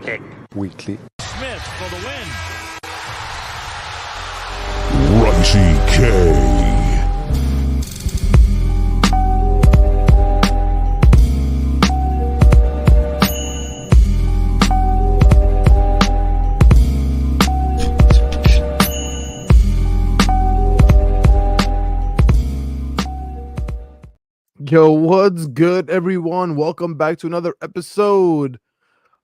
Pick Weekly. Smith for the win. Raisi K. Yo, what's good, everyone? Welcome back to another episode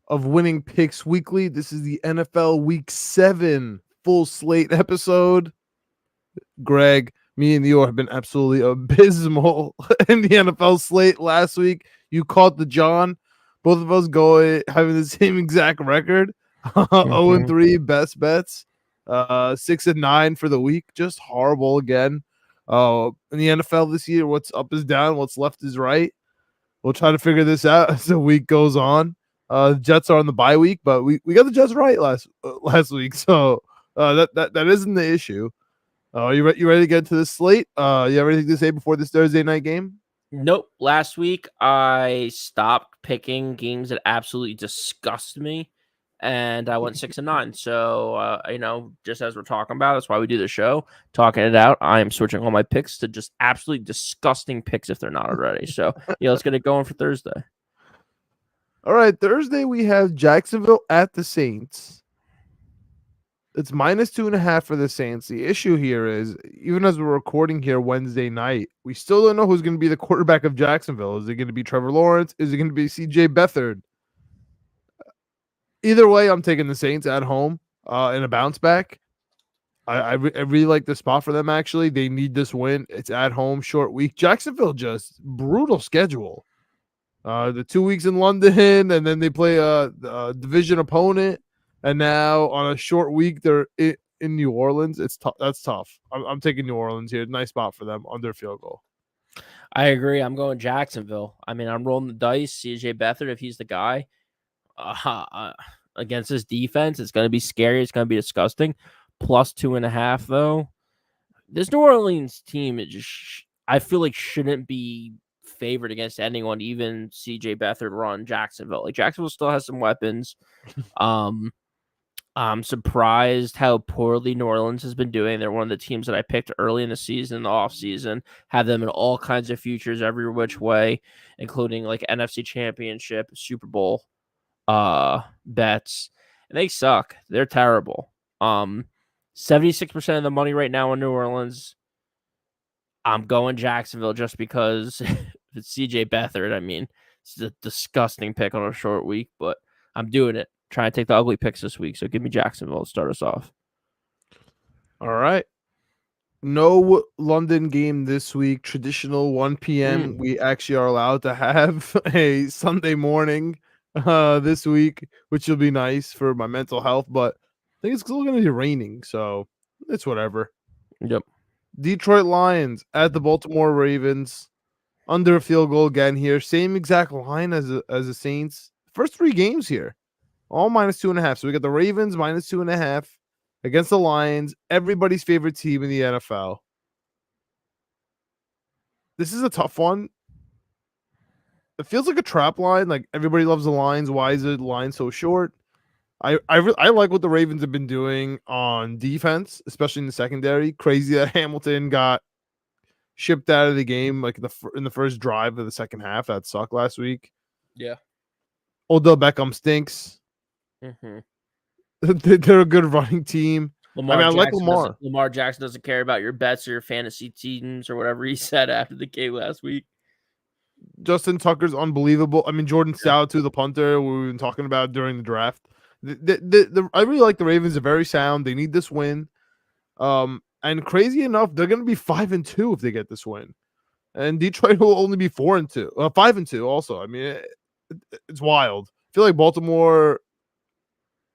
of Winning Picks Weekly. This is the NFL Week 7 full slate episode. Greg, me and Leo have been absolutely abysmal in the NFL slate last week. You caught the John. Both of us having the same exact record. 0-3 best bets. 6-9 for the week. Just horrible again. In the NFL this year, what's up is down, what's left is right. We'll try to figure this out as the week goes on. The Jets are on the bye week, but we got the Jets right last week, so that isn't the issue. You ready to get to this slate? You have anything to say before this Thursday night game? Nope. Last week I stopped picking games that absolutely disgust me, and I went 6-9. So just as we're talking about, that's why we do the show, talking it out. I am switching all my picks to just absolutely disgusting picks if they're not already. So let's get it going for Thursday. All right, Thursday we have Jacksonville at the Saints. It's -2.5 for the Saints. The issue here is, even as we're recording here Wednesday night, we still don't know who's going to be the quarterback of Jacksonville. Is it going to be Trevor Lawrence? Is it going to be CJ Beathard? Either way, I'm taking the Saints at home in a bounce back. I really like the spot for them, actually. They need this win. It's at home, short week. Jacksonville, just brutal schedule. The 2 weeks in London, and then they play a division opponent. And now on a short week, they're in New Orleans. It's tough. That's tough. I'm taking New Orleans here. Nice spot for them under field goal. I agree. I'm going Jacksonville. I mean, I'm rolling the dice. CJ Beathard, if he's the guy, against his defense, it's going to be scary. It's going to be disgusting. +2.5, though. This New Orleans team, I feel like shouldn't be favored against anyone, even CJ Beathard run Jacksonville. Like, Jacksonville still has some weapons. I'm surprised how poorly New Orleans has been doing. They're one of the teams that I picked early in the season, in the offseason, have them in all kinds of futures every which way, including like NFC Championship, Super Bowl bets. And they suck. They're terrible. 76% of the money right now in New Orleans. I'm going Jacksonville just because it's CJ Beathard. I mean, it's a disgusting pick on a short week, but I'm doing it. Trying to take the ugly picks this week. So give me Jacksonville to start us off. All right. No London game this week. Traditional 1 p.m. We actually are allowed to have a Sunday morning this week, which will be nice for my mental health. But I think it's still going to be raining, so it's whatever. Yep. Detroit Lions at the Baltimore Ravens. Under a field goal again here. Same exact line as the Saints. First 3 games here. All -2.5. So we got the Ravens -2.5 against the Lions, everybody's favorite team in the NFL. This is a tough one. It feels like a trap line. Like, everybody loves the Lions. Why is the line so short? I like what the Ravens have been doing on defense, especially in the secondary. Crazy that Hamilton got shipped out of the game like in the first drive of the second half. That sucked last week. Yeah. Odell Beckham stinks. Mm-hmm. They're a good running team. I like Lamar. Lamar Jackson doesn't care about your bets or your fantasy teams or whatever he said after the game last week. Justin Tucker's unbelievable. I mean, Jordan Stout, too, the punter we've been talking about during the draft. I really like the Ravens. They're very sound. They need this win. And crazy enough, they're going to be 5-2 if they get this win. And Detroit will only be 4-2. 5-2 also. I mean, it's wild. I feel like Baltimore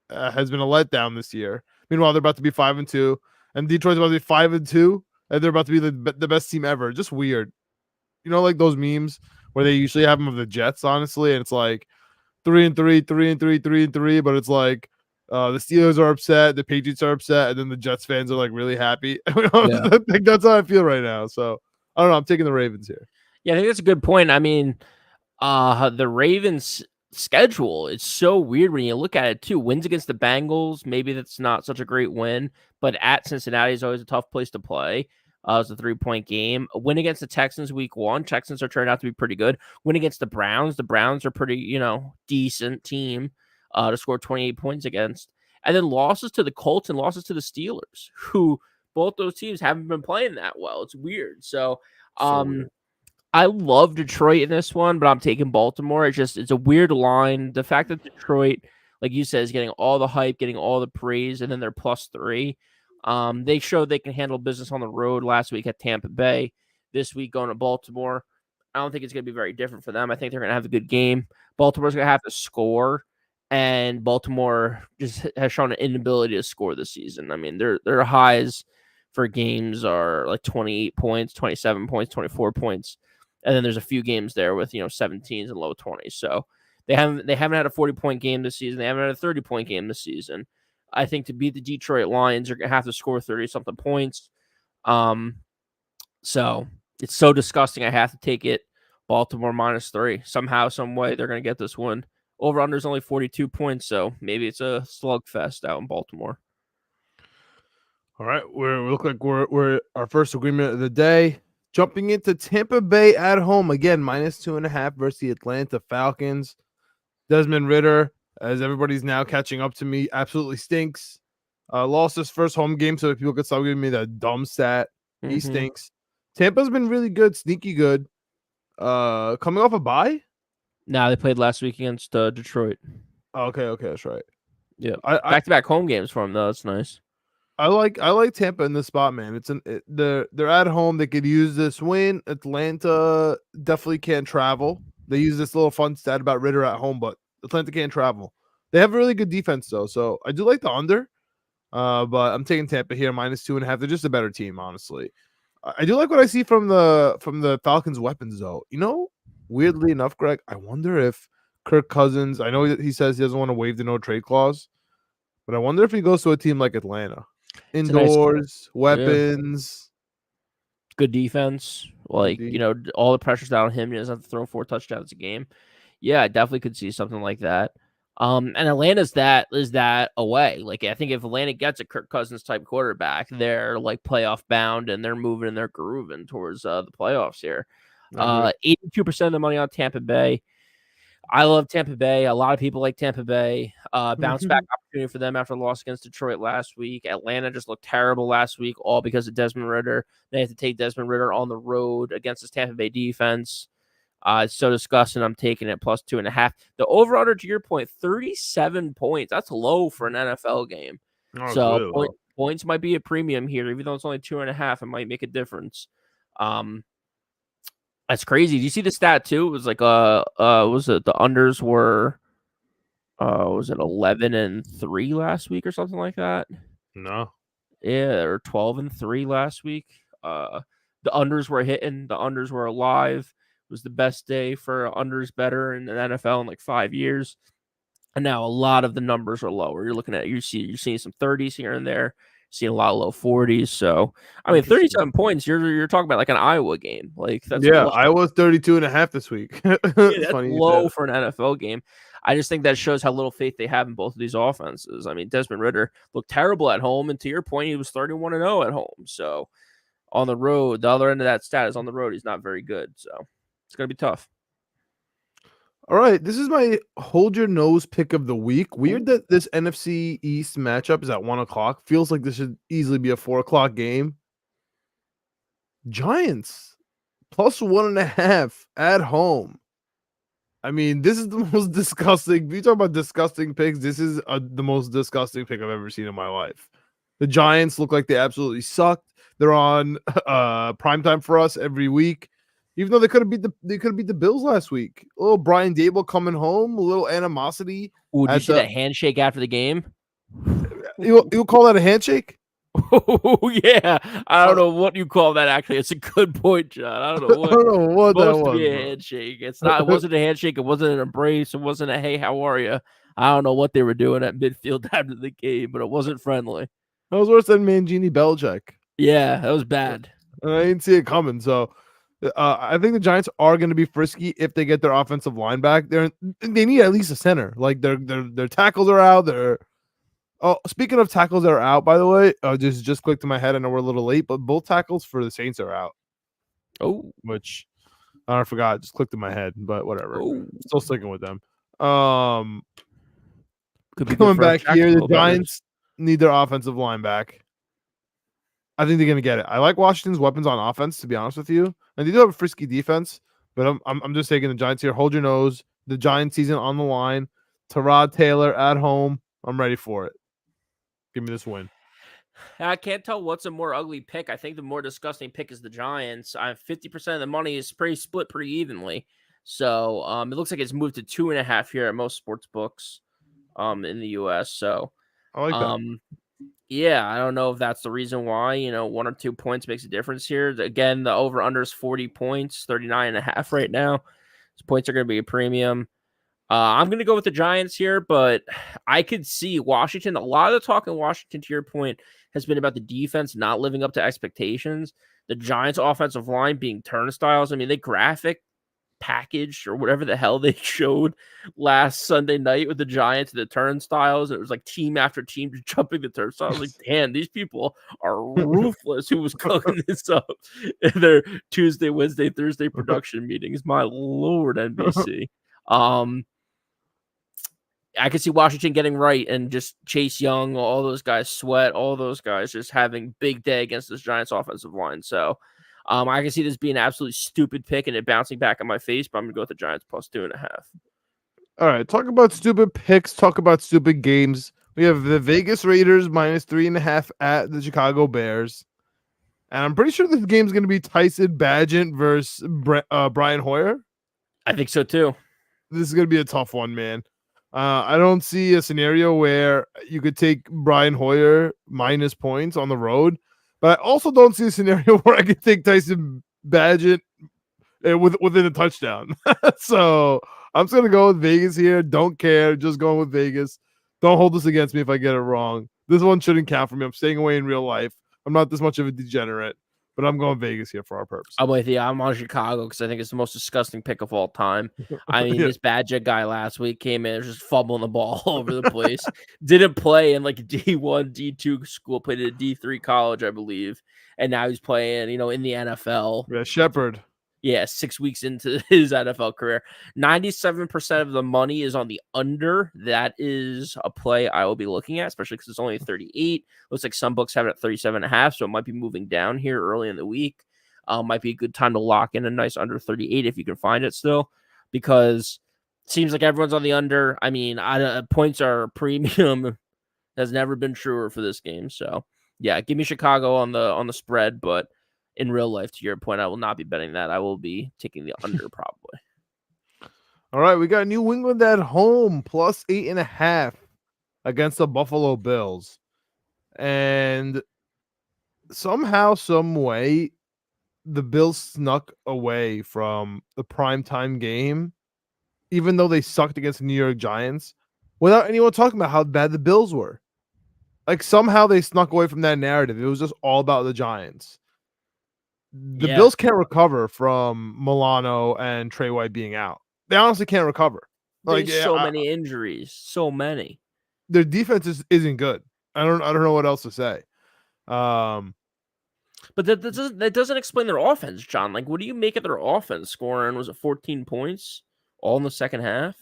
has been a letdown this year. Meanwhile, they're about to be 5-2, and Detroit's about to be 5-2, and they're about to be the best team ever. Just weird. You know, like those memes where they usually have them of the Jets, honestly, and it's like 3-3, 3-3, 3-3, but it's like the Steelers are upset, the Patriots are upset, and then the Jets fans are like really happy. I think that's how I feel right now. So I don't know. I'm taking the Ravens here. Yeah, I think that's a good point. I mean, the Ravens schedule. It's so weird when you look at it too. Wins against the Bengals, maybe that's not such a great win, but at Cincinnati is always a tough place to play. It's a 3-point game. A win against the Texans week 1. Texans are turned out to be pretty good. Win against the Browns. The Browns are pretty, decent team to score 28 points against. And then losses to the Colts and losses to the Steelers, who both those teams haven't been playing that well. It's weird. So, weird. I love Detroit in this one, but I'm taking Baltimore. It's a weird line. The fact that Detroit, like you said, is getting all the hype, getting all the praise, and then they're +3. They showed they can handle business on the road last week at Tampa Bay. This week going to Baltimore. I don't think it's going to be very different for them. I think they're going to have a good game. Baltimore's going to have to score, and Baltimore just has shown an inability to score this season. I mean, their highs for games are like 28 points, 27 points, 24 points. And then there's a few games there with 17s and low 20s. So they haven't had a 40-point game this season. They haven't had a 30-point game this season. I think to beat the Detroit Lions, you're gonna have to score 30-something points. So it's so disgusting. I have to take it. Baltimore -3. Somehow, some way, they're gonna get this one. Over under is only 42 points, so maybe it's a slugfest out in Baltimore. All right, we look like we're our first agreement of the day. Jumping into Tampa Bay at home again, -2.5 versus the Atlanta Falcons. Desmond Ridder, as everybody's now catching up to me, absolutely stinks. Lost his first home game, so people could stop giving me that dumb stat. He stinks. Tampa's been really good, sneaky good. Coming off a bye? Nah, they played last week against Detroit. Okay, that's right. Yeah, back-to-back home games for them though. That's nice. I like Tampa in this spot, man. They're at home. They could use this win. Atlanta definitely can't travel. They use this little fun stat about Ridder at home, but Atlanta can't travel. They have a really good defense though, so I do like the under. But I'm taking Tampa here -2.5. They're just a better team, honestly. I do like what I see from the Falcons' weapons though. Weirdly enough, Greg, I wonder if Kirk Cousins. I know he says he doesn't want to waive the no trade clause, but I wonder if he goes to a team like Atlanta. Indoors, weapons, good defense. Like, all the pressure's down on him. He doesn't have to throw 4 touchdowns a game. Yeah, I definitely could see something like that. And Atlanta's is that away. Like, I think if Atlanta gets a Kirk Cousins type quarterback, they're like playoff bound and they're moving and they're grooving towards the playoffs here. 82% of the money on Tampa Bay. I love Tampa Bay. A lot of people like Tampa Bay. Bounce back opportunity for them after the loss against Detroit last week. Atlanta just looked terrible last week, all because of Desmond Ridder. They have to take Desmond Ridder on the road against this Tampa Bay defense. It's so disgusting. I'm taking it +2.5. The over-under, to your point, 37 points. That's low for an NFL game. So points might be a premium here. Even though it's only 2.5, it might make a difference. That's crazy. Do you see the stat too? It was like was it the unders were was it 11-3 last week or something like that? No. Yeah, or 12-3 last week. The unders were hitting, the unders were alive. It was the best day for unders better in the NFL in like 5 years. And now a lot of the numbers are lower. You're seeing some 30s here and there. Seeing a lot of low 40s. So, I mean, 37 points, you're talking about like an Iowa game. Like, that's low. Iowa's 32.5 this week. That's low for an NFL game. I just think that shows how little faith they have in both of these offenses. I mean, Desmond Ridder looked terrible at home, and to your point, he was 31-0 at home. So, on the road, the other end of that stat is on the road. He's not very good. So, it's going to be tough. All right, this is my hold your nose pick of the week. Weird that this NFC East matchup is at 1:00. Feels like this should easily be a 4:00 game. Giants +1.5 at home. I mean, this is the most disgusting. You talk about disgusting picks. This is the most disgusting pick I've ever seen in my life. The Giants look like they absolutely sucked. They're on primetime for us every week. Even though they could have beat the Bills last week. A little Brian Dable coming home, a little animosity. Ooh, did you see that handshake after the game? You call that a handshake? Oh yeah, I don't know what you call that. Actually, it's a good point, John. I don't know what that was. Be a handshake. It's not. It wasn't a handshake. It wasn't an embrace. It wasn't a hey, how are you? I don't know what they were doing at midfield after the game, but it wasn't friendly. That was worse than Mangini Belichick. Yeah, that was bad. I didn't see it coming. So I think the Giants are going to be frisky if they get their offensive line back. They need at least a center. Like their tackles are out. Speaking of tackles that are out, by the way, just clicked in my head. I know we're a little late, but both tackles for the Saints are out. Oh, Which I forgot. Just clicked in my head, but whatever. oh, Still sticking with them. could be good Coming for our back here, the Jacksonville bettors. Giants need their offensive line back. I think they're gonna get it. I like Washington's weapons on offense, to be honest with you, and they do have a frisky defense. But I'm just taking the Giants here. Hold your nose. The Giants season on the line. Tyrod Taylor at home. I'm ready for it. Give me this win. I can't tell what's a more ugly pick. I think the more disgusting pick is the Giants. 50% of the money is pretty split pretty evenly. So it looks like it's moved to 2.5 here at most sports books in the US. So I like that. yeah, I don't know if that's the reason why, 1 or 2 points makes a difference here. Again, the over under is 40 points, 39.5 right now. So points are going to be a premium. I'm going to go with the Giants here, but I could see Washington. A lot of the talk in Washington, to your point, has been about the defense not living up to expectations. The Giants' offensive line being turnstiles. I mean, they graphic package or whatever the hell they showed last Sunday night with the Giants and the turnstiles. It was like team after team just jumping the turnstiles. Like, damn, these people are ruthless. Who was cooking this up in their Tuesday, Wednesday, Thursday production meetings? My Lord, NBC. I could see Washington getting right and just Chase Young, all those guys, Sweat, all those guys just having big day against this Giants offensive line. So I can see this being an absolutely stupid pick and it bouncing back in my face, but I'm going to go with the Giants plus 2.5. All right, talk about stupid picks. Talk about stupid games. We have the Vegas Raiders minus 3.5 at the Chicago Bears. And I'm pretty sure this game's going to be Tyson Bagent versus Brian Hoyer. I think so too. This is going to be a tough one, man. I don't see a scenario where you could take Brian Hoyer minus points on the road, but I also don't see a scenario where I could take Tyson Bagent within a touchdown. So I'm just going to go with Vegas here. Don't care. Just going with Vegas. Don't hold this against me if I get it wrong. This one shouldn't count for me. I'm staying away in real life. I'm not this much of a degenerate, but I'm going Vegas here for our purpose. I'm with you. I'm on Chicago because I think it's the most disgusting pick of all time. I mean, This Badger guy last week came in, was just fumbling the ball all over the place. Didn't play in like D1, D2 school, played at a D3 college, I believe. And now he's playing, in the NFL. Yeah, Shepard. Yeah, 6 weeks into his NFL career. 97% of the money is on the under. That is a play I will be looking at, especially because it's only 38. Looks like some books have it at 37.5, so it might be moving down here early in the week. Might be a good time to lock in a nice under 38 if you can find it still, because it seems like everyone's on the under. I mean, points are premium. Has never been truer for this game. So, yeah, give me Chicago on the spread, but in real life, to your point, I will not be betting that. I will be taking the under probably. All right, we got New England at home plus 8.5 against the Buffalo Bills. And somehow, some way, the Bills snuck away from the primetime game, even though they sucked against the New York Giants, without anyone talking about how bad the Bills were. Like, somehow they snuck away from that narrative. It was just all about the Giants. The Bills can't recover from Milano and Trey White being out. They honestly can't recover. Like, so many injuries, so many. Their defense isn't good. I don't know what else to say. But that doesn't explain their offense, John. Like, what do you make of their offense scoring? Was it 14 points all in the second half?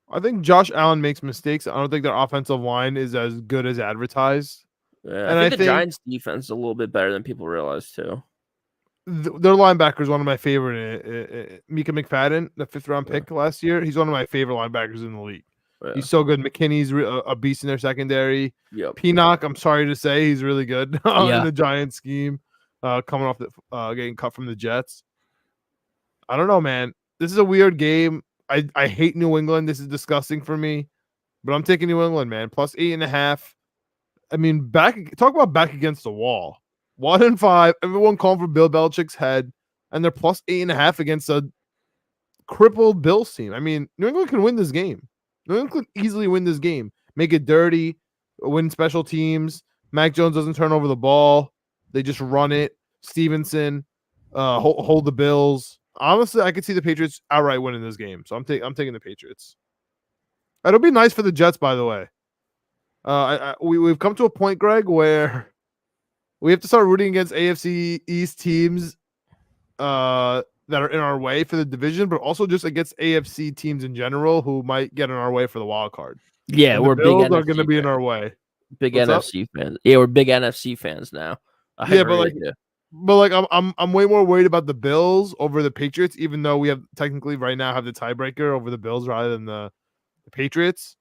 I think Josh Allen makes mistakes. I don't think their offensive line is as good as advertised. Yeah, I think the Giants' defense is a little bit better than people realize too. Their linebacker is one of my favorite. Mika McFadden, the 5th-round pick last year. He's one of my favorite linebackers in the league. Yeah. He's so good. McKinney's a beast in their secondary. Yep. Pinnock, I'm sorry to say, he's really good in the Giants scheme. Coming off getting cut from the Jets. I don't know, man. This is a weird game. I hate New England. This is disgusting for me, but I'm taking New England, man. Plus 8.5. I mean, talk about back against the wall. 1-5. Everyone calling for Bill Belichick's head, and they're plus 8.5 against a crippled Bills team. I mean, New England can win this game. New England can easily win this game. Make it dirty, win special teams. Mac Jones doesn't turn over the ball. They just run it. Stevenson. hold the Bills. Honestly, I could see the Patriots outright winning this game, so I'm taking the Patriots. It'll be nice for the Jets, by the way. We've come to a point, Greg, where we have to start rooting against AFC East teams that are in our way for the division, but also just against AFC teams in general who might get in our way for the wild card. Yeah, And the we're big Bills are going to NFC be in fans. our way. Big What's up? NFC fans. Yeah, we're big NFC fans now. I Yeah, agree with you. but like I'm way more worried about the Bills over the Patriots, even though we have technically right now have the tiebreaker over the Bills rather than the Patriots.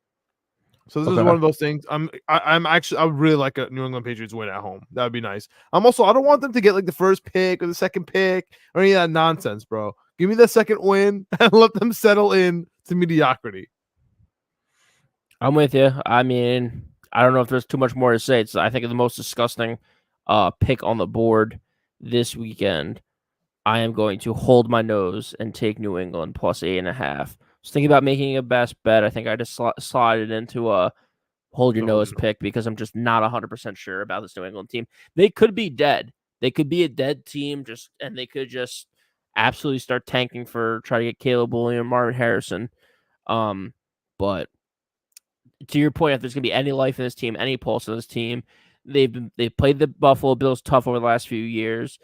So this is one of those things. I would really like a New England Patriots win at home. That would be nice. I don't want them to get like the first pick or the second pick or any of that nonsense, bro. Give me the second win and let them settle in to mediocrity. I'm with you. I mean, I don't know if there's too much more to say. It's I think the most disgusting pick on the board this weekend. I am going to hold my nose and take New England plus 8.5. Was thinking about making a best bet. I think I just slided into a hold your nose pick because I'm just not 100% sure about this New England team. They could be dead. They could be a dead team and they could just absolutely start tanking for try to get Caleb Williams, Marvin Harrison. But to your point, if there's gonna be any life in this team, any pulse in this team, they've played the Buffalo Bills tough over the last few years.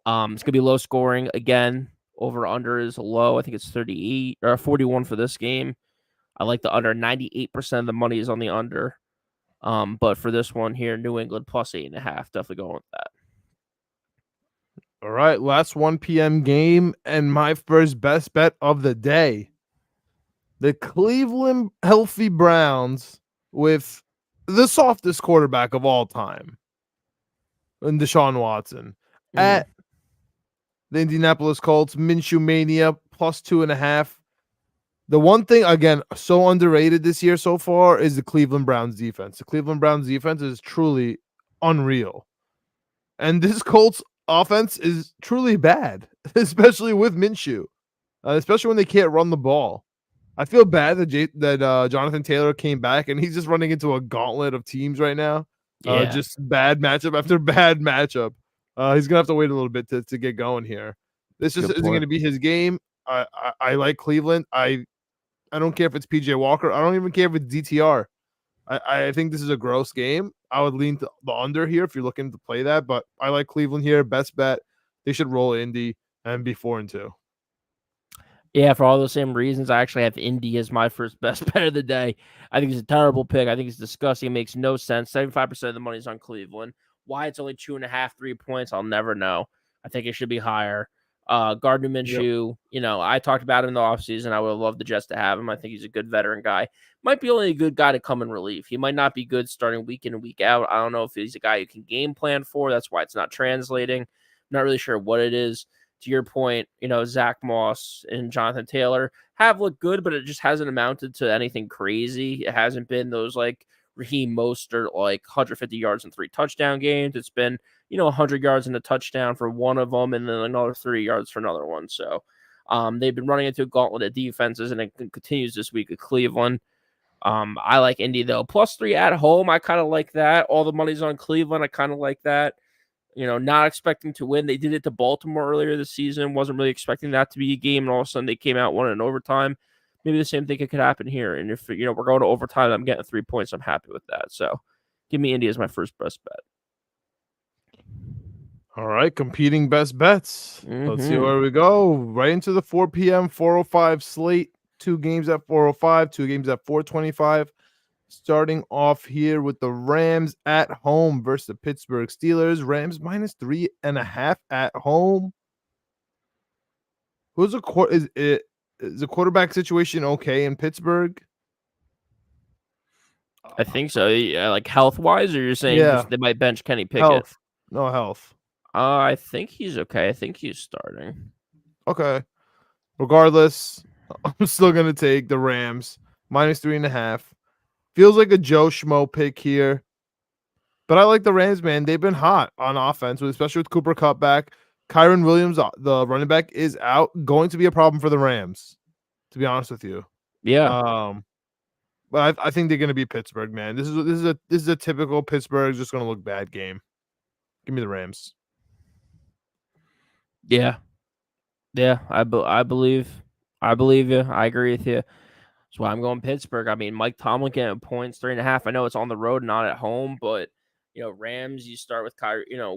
It's gonna be low scoring again. Over under is low. I think it's 38 or 41 for this game. I like the under. 98% of the money is on the under. But for this one here, New England plus 8.5. Definitely going with that. All right, last 1 p.m. game and my first best bet of the day. The Cleveland healthy Browns with the softest quarterback of all time, and Deshaun Watson, at the Indianapolis Colts, Minshew Mania plus 2.5. The one thing, again, so underrated this year so far is the Cleveland Browns defense. The Cleveland Browns defense is truly unreal. And this Colts offense is truly bad, especially with Minshew, especially when they can't run the ball. I feel bad that Jonathan Taylor came back and he's just running into a gauntlet of teams right now. Yeah. Just bad matchup after bad matchup. He's gonna have to wait a little bit to get going here. This just isn't gonna be his game. I like Cleveland. I don't care if it's PJ Walker. I don't even care if it's DTR. I think this is a gross game. I would lean to the under here if you're looking to play that, but I like Cleveland here. Best bet. They should roll Indy and be 4-2. Yeah, for all those same reasons, I actually have Indy as my first best bet of the day. I think it's a terrible pick. I think it's disgusting. It makes no sense. 75% of the money is on Cleveland. Why it's only 2.5, 3 points, I'll never know. I think it should be higher. Gardner Minshew, I talked about him in the offseason. I would love the Jets to have him. I think he's a good veteran guy. Might be only a good guy to come in relief. He might not be good starting week in and week out. I don't know if he's a guy you can game plan for. That's why it's not translating. I'm not really sure what it is. To your point, Zach Moss and Jonathan Taylor have looked good, but it just hasn't amounted to anything crazy. It hasn't been those like Raheem Mostert, like 150 yards and 3 touchdown games. It's been, 100 yards and a touchdown for one of them and then another 30 yards for another one. So they've been running into a gauntlet of defenses, and it continues this week at Cleveland. I like Indy, though. +3 at home. I kind of like that. All the money's on Cleveland. I kind of like that. Not expecting to win. They did it to Baltimore earlier this season. Wasn't really expecting that to be a game, and all of a sudden they came out, won in overtime. Maybe the same thing could happen here. And if we're going to overtime, I'm getting 3 points. I'm happy with that. So give me Indy as my first best bet. All right, competing best bets. Let's see where we go. Right into the 4 p.m. 4:05 slate. 2 games at 4:05, 2 games at 4:25. Starting off here with the Rams at home versus the Pittsburgh Steelers. Rams -3.5 at home. Is the quarterback situation okay in Pittsburgh? I think so. Yeah, like health wise, or you're saying they might bench Kenny Pickett? Health. No health. I think he's okay. I think he's starting. Okay. Regardless, I'm still gonna take the Rams -3.5. Feels like a Joe Schmo pick here. But I like the Rams, man. They've been hot on offense, especially with Cooper Kupp back. Kyron Williams, the running back, is out. Going to be a problem for the Rams, to be honest with you. Yeah. But I think they're going to beat Pittsburgh, man. This is a typical Pittsburgh just going to look bad game. Give me the Rams. Yeah. Yeah, I believe you. I agree with you. That's why I'm going Pittsburgh. I mean, Mike Tomlin getting points, 3.5. I know it's on the road, not at home, but Rams. You start with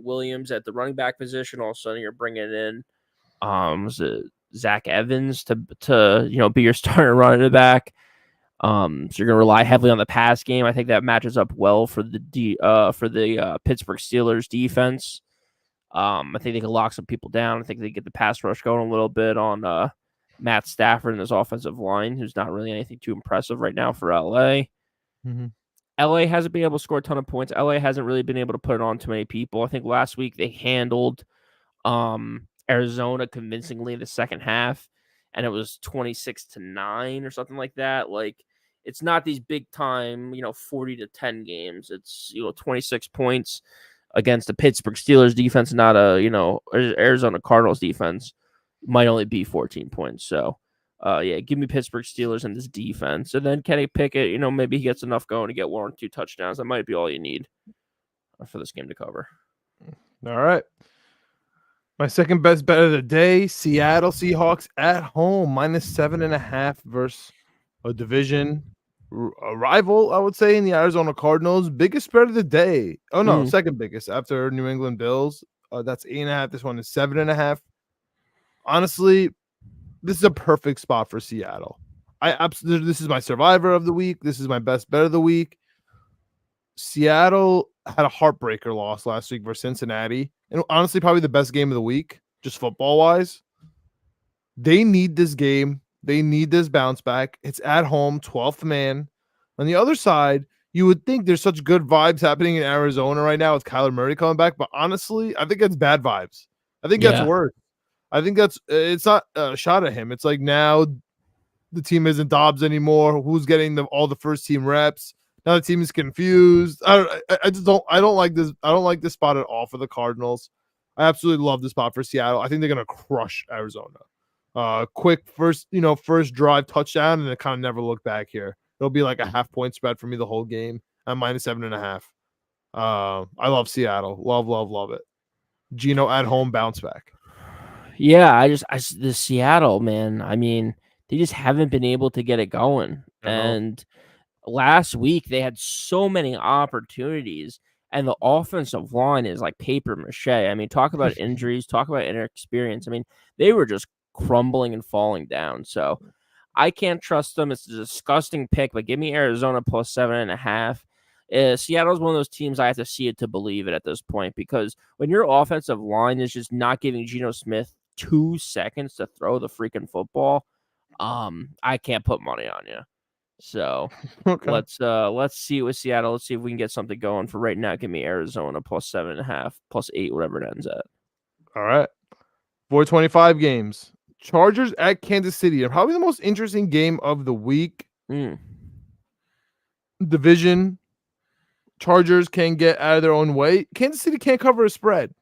Williams at the running back position. All of a sudden, you're bringing in was it Zach Evans to be your starting running back. So you're gonna rely heavily on the pass game. I think that matches up well for the Pittsburgh Steelers defense. I think they can lock some people down. I think they get the pass rush going a little bit on Matt Stafford and his offensive line, who's not really anything too impressive right now for LA. Mm-hmm. LA hasn't been able to score a ton of points. LA hasn't really been able to put it on too many people. I think last week they handled Arizona convincingly in the second half, and it was 26-9 or something like that. Like, it's not these big time 40-10 games. It's 26 points against the Pittsburgh Steelers defense, not a Arizona Cardinals defense. Might only be 14 points. So yeah, give me Pittsburgh Steelers and this defense. And then Kenny Pickett, maybe he gets enough going to get 1 or 2 touchdowns. That might be all you need for this game to cover. All right. My second best bet of the day, Seattle Seahawks at home, -7.5 versus a division a rival, I would say, in the Arizona Cardinals. Biggest spread of the day. Oh, no, second biggest after New England Bills. That's 8.5. This one is 7.5. Honestly, this is a perfect spot for Seattle. This is my survivor of the week. This is my best bet of the week. Seattle had a heartbreaker loss last week versus Cincinnati. And honestly, probably the best game of the week, just football-wise. They need this game. They need this bounce back. It's at home, 12th man. On the other side, you would think there's such good vibes happening in Arizona right now with Kyler Murray coming back, but honestly, I think it's bad vibes. I think that's worse. I think it's not a shot at him. It's like now the team isn't Dobbs anymore. Who's getting all the first team reps? Now the team is confused. I don't like this. I don't like this spot at all for the Cardinals. I absolutely love the spot for Seattle. I think they're gonna crush Arizona. Quick first drive touchdown, and it kind of never look back here. It'll be like a 0.5 spread for me the whole game. I'm -7.5. I love Seattle. Love it. Geno at home bounce back. Yeah, the Seattle, man. I mean, they just haven't been able to get it going. And last week they had so many opportunities, and the offensive line is like paper mache. I mean, talk about injuries, talk about inexperience. I mean, they were just crumbling and falling down. So I can't trust them. It's a disgusting pick, but give me Arizona plus 7.5. Seattle's one of those teams I have to see it to believe it at this point, because when your offensive line is just not giving Geno Smith 2 seconds to throw the freaking football, I can't put money on you. So let's see with Seattle. Let's see if we can get something going. For right now, give me Arizona plus 7.5, plus 8, whatever it ends at. All right. 425 games. Chargers at Kansas City. Probably the most interesting game of the week. Division. Chargers can get out of their own way. Kansas City can't cover a spread.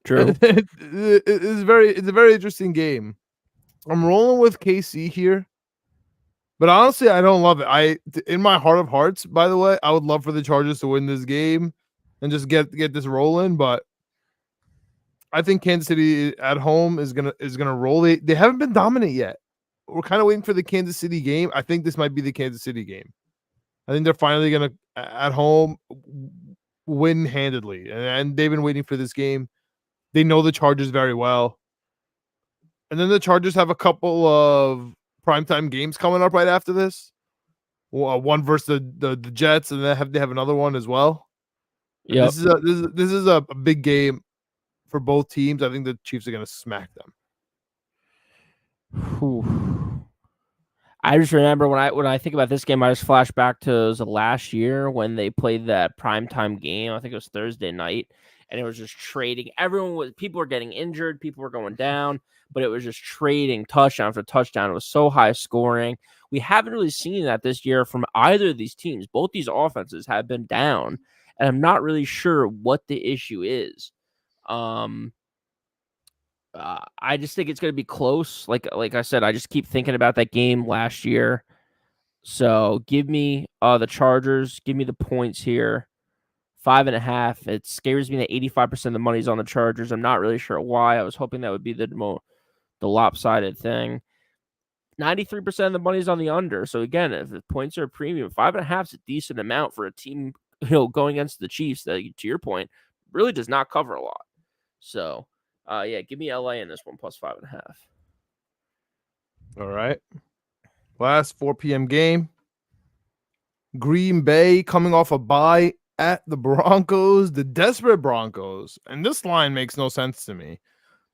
True. It's a very interesting game. I'm rolling with KC here. But honestly, I don't love it. In my heart of hearts, by the way, I would love for the Chargers to win this game and just get this rolling. But I think Kansas City at home is gonna roll. They haven't been dominant yet. We're kind of waiting for the Kansas City game. I think this might be the Kansas City game. I think they're finally gonna at home win handedly, and they've been waiting for this game. They know the Chargers very well, and then the Chargers have a couple of primetime games coming up right after this. One versus the Jets, and they have another one as well. Yeah, this is a big game for both teams. I think the Chiefs are going to smack them. I just remember when I think about this game, I just flash back to last year when they played that primetime game. I think it was Thursday night, and it was just trading. People were getting injured, people were going down, but it was just trading touchdown after touchdown. It was so high scoring. We haven't really seen that this year from either of these teams. Both these offenses have been down, and I'm not really sure what the issue is. I just think it's going to be close. Like I said, I just keep thinking about that game last year. So give me the Chargers. Give me the points here 5.5. It scares me that 85% of the money's on the Chargers. I'm not really sure why. I was hoping that would be the lopsided thing. 93% of the money's on the under. So again, if the points are a premium, 5.5 is a decent amount for a team, going against the Chiefs that, to your point, really does not cover a lot. So, yeah, give me LA in this one plus 5.5. All right. Last 4 p.m. game. Green Bay coming off a bye at the Broncos, the desperate Broncos. And this line makes no sense to me.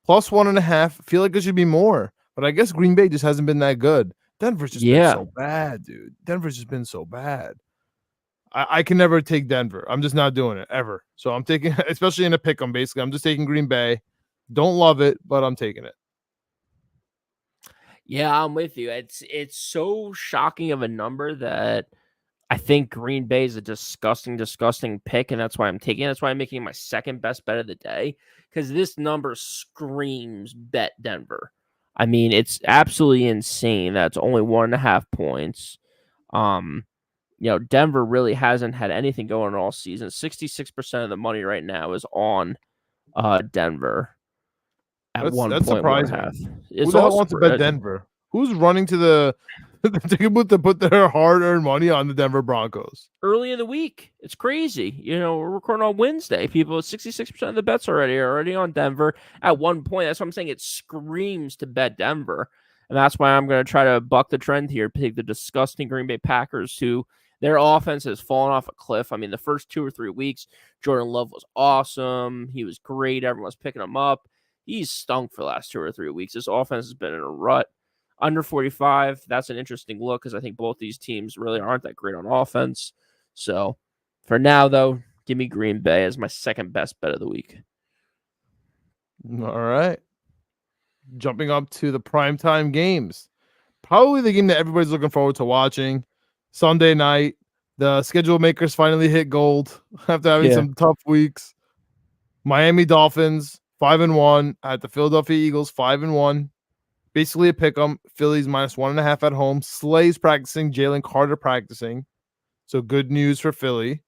Plus 1.5. Feel like it should be more. But I guess Green Bay just hasn't been that good. Denver's just been so bad, dude. Denver's just been so bad. I can never take Denver. I'm just not doing it ever. So I'm taking, especially in a pick 'em, basically. I'm just taking Green Bay. Don't love it, but I'm taking it. Yeah, I'm with you. It's so shocking of a number that I think Green Bay is a disgusting pick, and that's why I'm taking it. That's why I'm making it my second best bet of the day, because this number screams bet Denver. I mean, it's absolutely insane that it's only 1.5 points. Denver really hasn't had anything going all season. 66% of the money right now is on Denver at That's 1.5. surprising. It's Who the hell also wants to bet Denver? Who's running to the ticket booth to put their hard-earned money on the Denver Broncos? Early in the week. It's crazy. We're recording on Wednesday. People, 66% of the bets are already on Denver at one point. That's what I'm saying. It screams to bet Denver. And that's why I'm going to try to buck the trend here, pick the disgusting Green Bay Packers, who their offense has fallen off a cliff. I mean, the first 2 or 3 weeks, Jordan Love was awesome. He was great. Everyone was picking him up. He's stunk for the last 2 or 3 weeks. This offense has been in a rut. Under 45, that's an interesting look because I think both these teams really aren't that great on offense. So for now, though, give me Green Bay as my second best bet of the week. All right. Jumping up to the primetime games. Probably the game that everybody's looking forward to watching. Sunday night. The schedule makers finally hit gold after having some tough weeks. Miami Dolphins, 5-1 at the Philadelphia Eagles, 5-1. Basically a pick 'em. Phillies minus 1.5 at home. Slay's practicing. Jalen Carter practicing. So good news for Philly.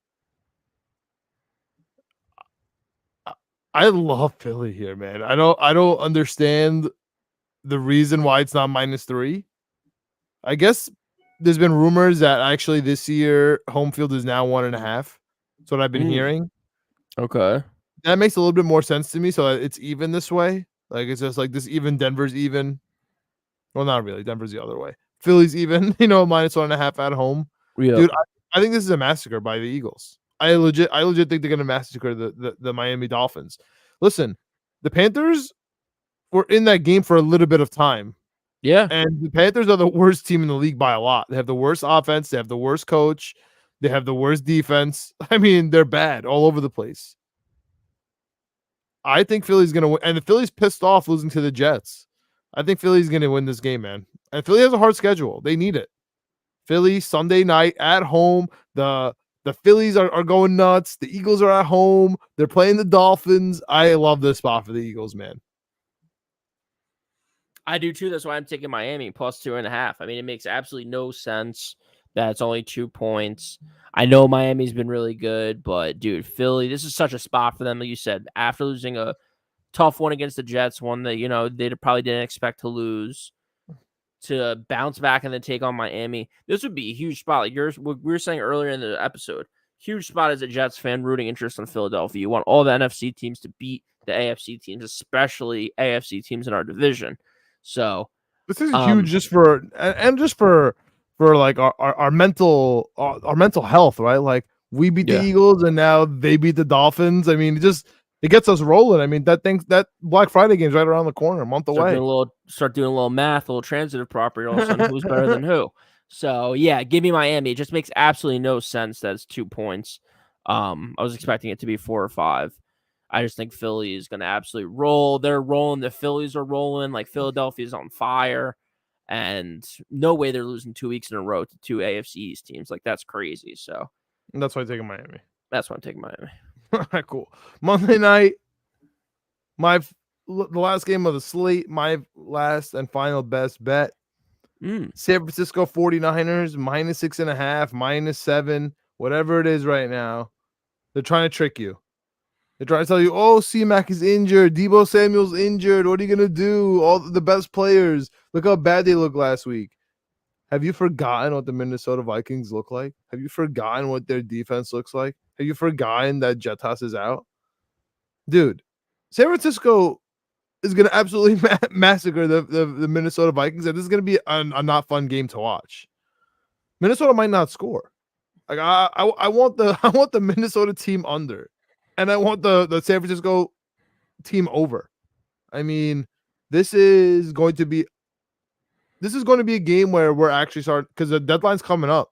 I love Philly here, man. I don't understand the reason why it's not -3. I guess there's been rumors that actually this year home field is now 1.5. That's what I've been hearing. Okay. That makes a little bit more sense to me. So it's even this way. Like it's just like this even. Denver's even. Well, not really. Denver's the other way. Philly's even, minus 1.5 at home. Yeah. Dude, I think this is a massacre by the Eagles. I legit think they're going to massacre the Miami Dolphins. Listen, the Panthers were in that game for a little bit of time. Yeah. And the Panthers are the worst team in the league by a lot. They have the worst offense. They have the worst coach. They have the worst defense. I mean, they're bad all over the place. I think Philly's going to win. And the Philly's pissed off losing to the Jets. I think Philly's going to win this game, man. And Philly has a hard schedule. They need it. Philly, Sunday night at home. The Phillies are going nuts. The Eagles are at home. They're playing the Dolphins. I love this spot for the Eagles, man. I do too. That's why I'm taking Miami plus 2.5. I mean, it makes absolutely no sense that it's only 2 points. I know Miami's been really good, but dude, Philly, this is such a spot for them. Like you said, after losing a tough one against the Jets, one that, they probably didn't expect to lose, to bounce back and then take on Miami. This would be a huge spot. Like we were saying earlier in the episode, huge spot as a Jets fan rooting interest in Philadelphia. You want all the NFC teams to beat the AFC teams, especially AFC teams in our division. So this is huge just for like our mental health, right? Like we beat the Eagles and now they beat the Dolphins. I mean, it gets us rolling. I mean, that Black Friday game is right around the corner, a month away. Start doing a little math, a little transitive property. All of a sudden, who's better than who? So yeah, give me Miami. It just makes absolutely no sense that it's 2 points. I was expecting it to be 4 or 5. I just think Philly is going to absolutely roll. They're rolling. The Phillies are rolling. Like Philadelphia's on fire, and no way they're losing 2 weeks in a row to 2 AFC East teams. Like that's crazy. So that's why I'm taking Miami. That's why I'm taking Miami. All right, cool. Monday night, the last game of the slate, my last and final best bet. San Francisco 49ers, -6.5, -7, whatever it is right now. They're trying to trick you. They're trying to tell you, oh, C-Mac is injured. Debo Samuel's injured. What are you going to do? All the best players. Look how bad they looked last week. Have you forgotten what the Minnesota Vikings look like? Have you forgotten what their defense looks like? Have you forgotten that Jettas is out? Dude, San Francisco is going to absolutely massacre the Minnesota Vikings, and this is going to be a not fun game to watch. Minnesota might not score. Like I want the Minnesota team under, and I want the San Francisco team over. I mean, this is going to be a game where we're actually starting because the deadline's coming up.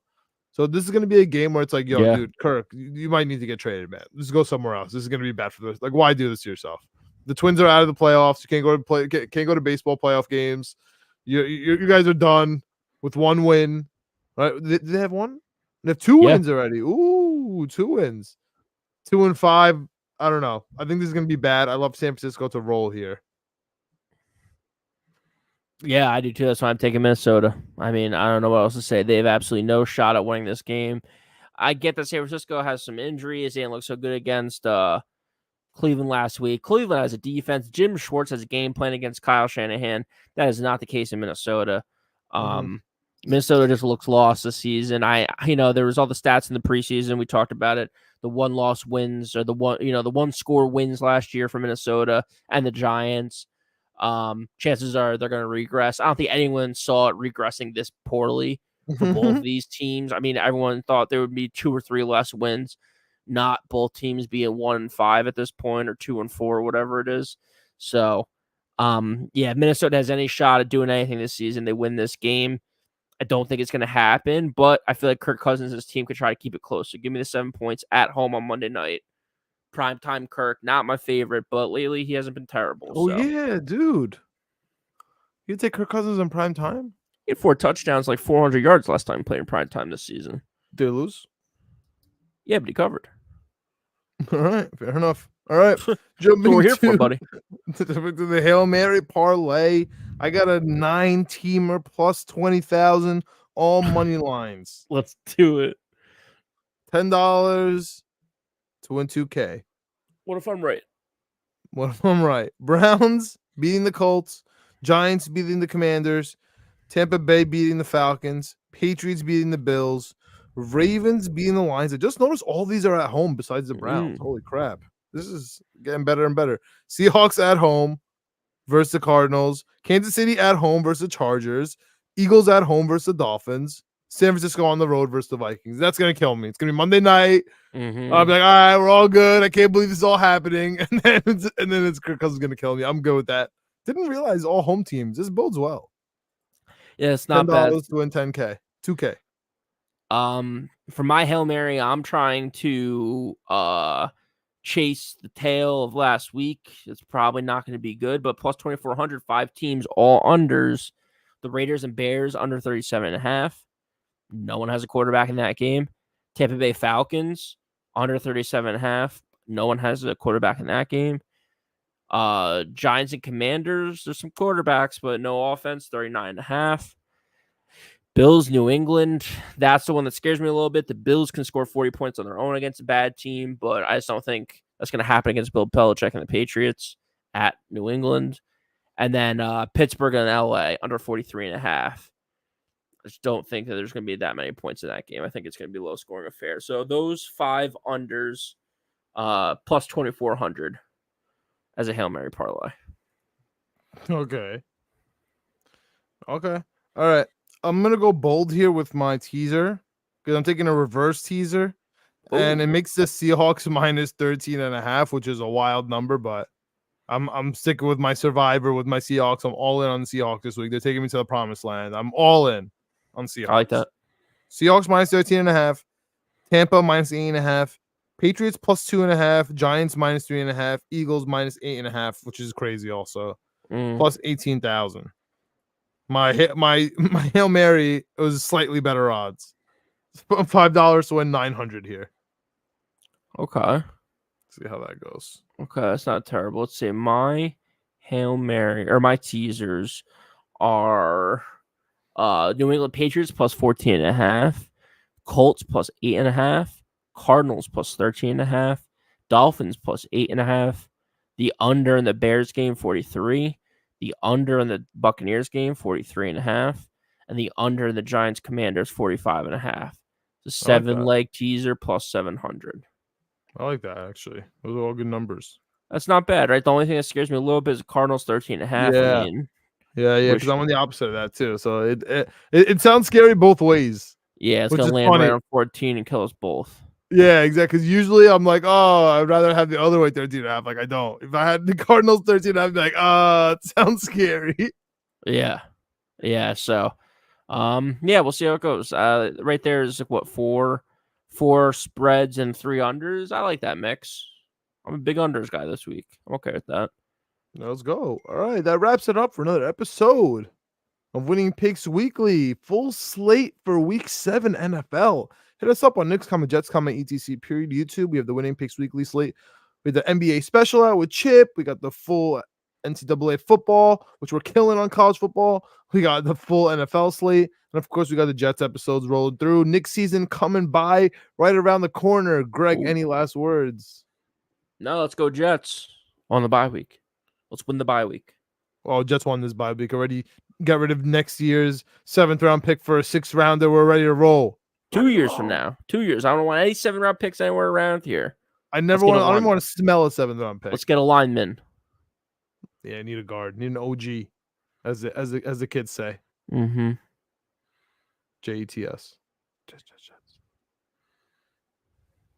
So this is going to be a game where it's like, yo, dude, Kirk, you might need to get traded, man. Just go somewhere else. This is going to be bad for this. Like, why do this to yourself? The Twins are out of the playoffs. You can't go to baseball playoff games. You guys are done with one win. Right? Did they have one? They have 2 wins already. Ooh, 2 wins. 2-5. I don't know. I think this is going to be bad. I love San Francisco to roll here. Yeah, I do too. That's why I'm taking Minnesota. I mean, I don't know what else to say. They have absolutely no shot at winning this game. I get that San Francisco has some injuries. They didn't look so good against Cleveland last week. Cleveland has a defense. Jim Schwartz has a game plan against Kyle Shanahan. That is not the case in Minnesota. Minnesota just looks lost this season. There was all the stats in the preseason. We talked about it. The 1-loss wins or the 1-score wins last year for Minnesota and the Giants. Chances are they're going to regress. I don't think anyone saw it regressing this poorly for both of these teams. I mean, everyone thought there would be 2 or 3 less wins, not both teams being 1-5 at this point or 2-4, whatever it is. So, if Minnesota has any shot at doing anything this season, they win this game. I don't think it's going to happen, but I feel like Kirk Cousins' team could try to keep it close. So give me the 7 points at home on Monday night. Primetime Kirk, not my favorite, but lately he hasn't been terrible. Oh, yeah, dude. You take Kirk Cousins in prime time? He had 4 touchdowns, like 400 yards last time playing prime time this season. Did they lose? Yeah, but he covered. All right, fair enough. All right, jumping we're here for, buddy. To the Hail Mary parlay. I got a 9-teamer plus 20,000 all money lines. Let's do it. $10 to win 2K. What if I'm right? What if I'm right? Browns beating the Colts, Giants beating the Commanders, Tampa Bay beating the Falcons, Patriots beating the Bills, Ravens beating the Lions. I just noticed all these are at home besides the Browns. Holy crap. This is getting better and better. Seahawks at home versus the Cardinals. Kansas City at home versus the Chargers. Eagles at home versus the Dolphins. San Francisco on the road versus the Vikings. That's going to kill me. It's going to be Monday night. I'll be like, all right, we're all good. I can't believe this is all happening. And then it's Kirk Cousins going to kill me. I'm good with that. Didn't realize all home teams. This bodes well. Yeah, it's not bad. $10 to win 10K. 2K. For my Hail Mary, I'm trying to chase the tail of last week. It's probably not going to be good, but plus 2,400, 5 teams, all unders. The Raiders and Bears under 37.5. No one has a quarterback in that game. Tampa Bay Falcons under 37.5. No one has a quarterback in that game. Giants and Commanders, there's some quarterbacks, but no offense, 39.5. Bills, New England, that's the one that scares me a little bit. The Bills can score 40 points on their own against a bad team, but I just don't think that's going to happen against Bill Belichick and the Patriots at New England. And then Pittsburgh and LA under 43.5. I just don't think that there's going to be that many points in that game. I think it's going to be a low-scoring affair. So those 5 unders plus 2,400 as a Hail Mary parlay. Okay. All right. I'm going to go bold here with my teaser because I'm taking a reverse teaser. And it makes the Seahawks minus 13.5, which is a wild number, but I'm sticking with my survivor with my Seahawks. I'm all in on the Seahawks this week. They're taking me to the promised land. I'm all in on Seahawks. I like that. Seahawks minus 13.5. Tampa minus 8.5. Patriots plus 2.5. Giants minus 3.5. Eagles minus 8.5, which is crazy also. Plus 18,000. My Hail Mary was slightly better odds. $5 to win 900 here. Okay. See how that goes. Okay, that's not terrible. Let's see. My Hail Mary or my teasers are New England Patriots plus 14.5, Colts plus 8.5, Cardinals plus 13.5, Dolphins plus 8.5, the under in the Bears game 43, the under in the Buccaneers game 43.5, and the under in the Giants Commanders 45.5. The I like that. 7-leg teaser plus 700. I like that, actually. Those are all good numbers. That's not bad, right? The only thing that scares me a little bit is the Cardinals 13.5. Yeah. I mean, Yeah, because I'm on the opposite of that too. So it sounds scary both ways. yeah, it's Which gonna is land funny. right on 14 and kill us both. Yeah, exactly. Because usually I'm like, oh, I'd rather have the other way 13.5. Like I don't. If I had the Cardinals 13, I'd be like, it sounds scary. Yeah. Yeah. So yeah, we'll see how it goes. Right there is like what, four spreads and 3 unders. I like that mix. I'm a big unders guy this week. I'm okay with that. Let's go. All right, that wraps it up for another episode of Winning Picks Weekly. Full slate for Week 7 NFL. Hit us up on Knicks Comment, Jets Comment, etc. Period. YouTube. We have the Winning Picks Weekly slate. We have the NBA special out with Chip. We got the full NCAA football, which we're killing on college football. We got the full NFL slate. And of course, we got the Jets episodes rolling through. Knicks season coming by right around the corner. Greg, Ooh. any last words? No, let's go Jets on the bye week. Let's win the bye week. Well, Jets won this bye week already. Got rid of next year's 7th round pick for a 6th rounder. We're ready to roll. 2 years from now. 2 years. I don't want any 7th-round picks anywhere around here. I don't even want to smell a 7th round pick. Let's get a lineman. Yeah, need a guard. Need an OG, as the kids say. Mm-hmm. JETS.